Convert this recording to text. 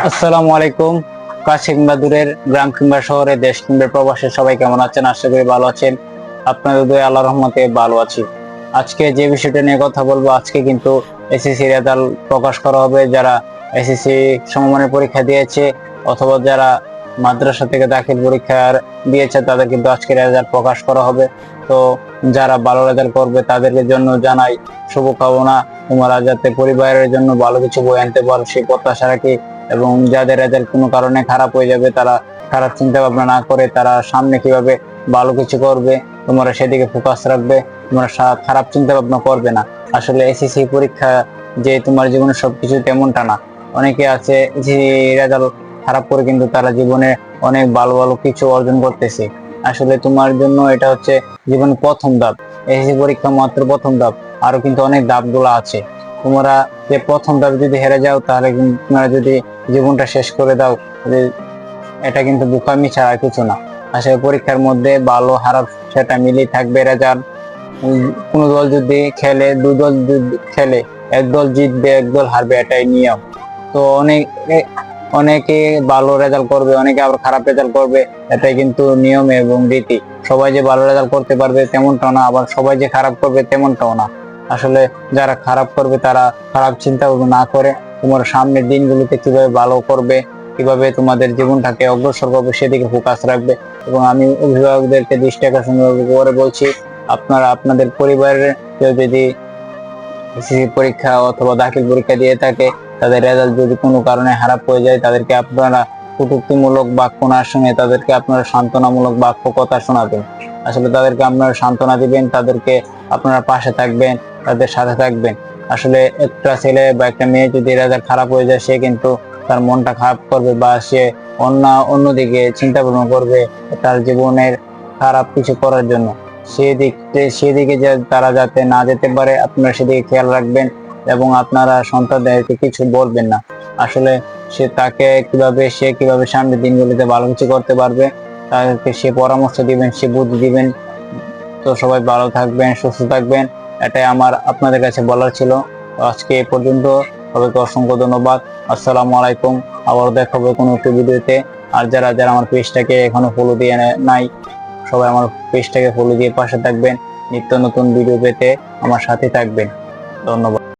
আসসালামু আলাইকুম। কাছে কিংবা দূরের, গ্রাম কিংবা শহরে, দেশ কিংবা প্রবাসে সবাই কেমন আছেন? আশা করি ভালো আছেন। আপনাদের দয়া আল্লাহর রহমতে ভালো আছি। আজকে যে বিষয়টা নিয়ে কথা বলবো, আজকে কিন্তু এসএসসি রেজাল্ট প্রকাশ করা হবে। যারা এসএসসি সমমানের পরীক্ষা দিয়েছে অথবা যারা মাদ্রাসা থেকে দাখিল পরীক্ষার দিয়েছে তাদের কিন্তু আজকে রেজাল্ট প্রকাশ করা হবে। তো যারা ভালো রেজাল্ট করবে তাদের জন্য জানাই শুভকামনা। তোমরা যাতে পরিবারের জন্য ভালো কিছু বই আনতে পারো সেই প্রত্যাশা রাখি। এবং যাদের রেজাল্ট কোনো কারণে খারাপ হয়ে যাবে তারা খারাপ চিন্তা ভাবনা না করে তারা সামনে কিভাবে ভালো কিছু করবে তোমরা সেদিকে ফোকাস রাখবে। তোমরা খারাপ চিন্তা ভাবনা করবে না। আসলে এসএসসি পরীক্ষা যে তোমার জীবনে সবকিছু তেমনটা না। অনেকে আছে যে রেজাল্ট খারাপ করে কিন্তু তারা জীবনে অনেক ভালো ভালো কিছু অর্জন করতেছে। আসলে তোমার জন্য এটা হচ্ছে জীবনের প্রথম ধাপ। এসএসসি পরীক্ষা মাত্র প্রথম ধাপ, আরো কিন্তু অনেক ধাপগুলো আছে। তোমরা যে প্রথম ধাপ যদি হেরে যাও তাহলে তোমরা যদি জীবনটা শেষ করে দাও, এটা কিন্তু বোকামি ছাড়া কিছু না। আসলে পরীক্ষার মধ্যে ভালো খারাপ সেটা মিলেই থাকবে রেজাল্ট। কোন দল যদি খেলে, দু দল যদি খেলে, এক দল জিতবে এক দল হারবে, এটাই নিয়ম। তো অনেকে ভালো রেজাল্ট করবে, অনেকে আবার খারাপ রেজাল্ট করবে, এটাই কিন্তু নিয়ম এবং রীতি। সবাই যে ভালো রেজাল্ট করতে পারবে তেমনটাও না, আবার সবাই যে খারাপ করবে তেমনটাও না। আসলে যারা খারাপ করবে তারা খারাপ চিন্তা না করে তোমার সামনের দিনগুলোতে কিভাবে ভালো করবে, কিভাবে তোমাদের জীবনটাকে অগ্রসর করবে সেদিকে ফোকাস রাখবে। এবং আমি অভিভাবকদেরকে দৃষ্টি আকর্ষণ করে বলছি, আপনারা আপনাদের পরিবারের কেউ যদি এসএসসি পরীক্ষা অথবা দাখিল পরীক্ষা দিয়ে থাকে, তাদের রেজাল্ট যদি কোনো কারণে খারাপ হয়ে যায়, তাদেরকে আপনারা কটূক্তিমূলক বাক্য না শুনে তাদেরকে আপনারা সান্ত্বনামূলক বাক্য কথা শোনাবেন। আসলে তাদেরকে আপনারা সান্ত্বনা দিবেন, তাদেরকে আপনারা পাশে থাকবেন, তাদের সাথে থাকবেন। আসলে একটা ছেলে বা একটা মেয়ে যদি রেজাল্ট খারাপ হয়ে যায় সে কিন্তু তার মনটা খারাপ করবে বা সে অন্যদিকে চিন্তা ভাবনা করবে তার জীবনের খারাপ কিছু করার জন্য। সেদিকে তারা যাতে না যেতে পারে আপনারা সেদিকে খেয়াল রাখবেন এবং আপনারা সন্তানদেরকে কিছু বলবেন না। আসলে সে কিভাবে সামনের দিনগুলিতে ভালো কিছু করতে পারবে তাদেরকে সে পরামর্শ দিবেন, সে বুদ্ধি দিবেন। তো সবাই ভালো থাকবেন, সুস্থ থাকবেন, এটাই আমার আপনাদের কাছে বলার ছিল। তো আজকে এ পর্যন্ত। সবাইকে অসংখ্য ধন্যবাদ। আসসালামু আলাইকুম। আবার দেখা হবে কোনো একটি ভিডিওতে। আর যারা যারা আমার পেজটাকে এখনো ফলো দিয়ে নাই, সবাই আমার পেজটাকে ফলো দিয়ে পাশে থাকবেন। নিত্য নতুন ভিডিও পেতে আমার সাথে থাকবেন। ধন্যবাদ।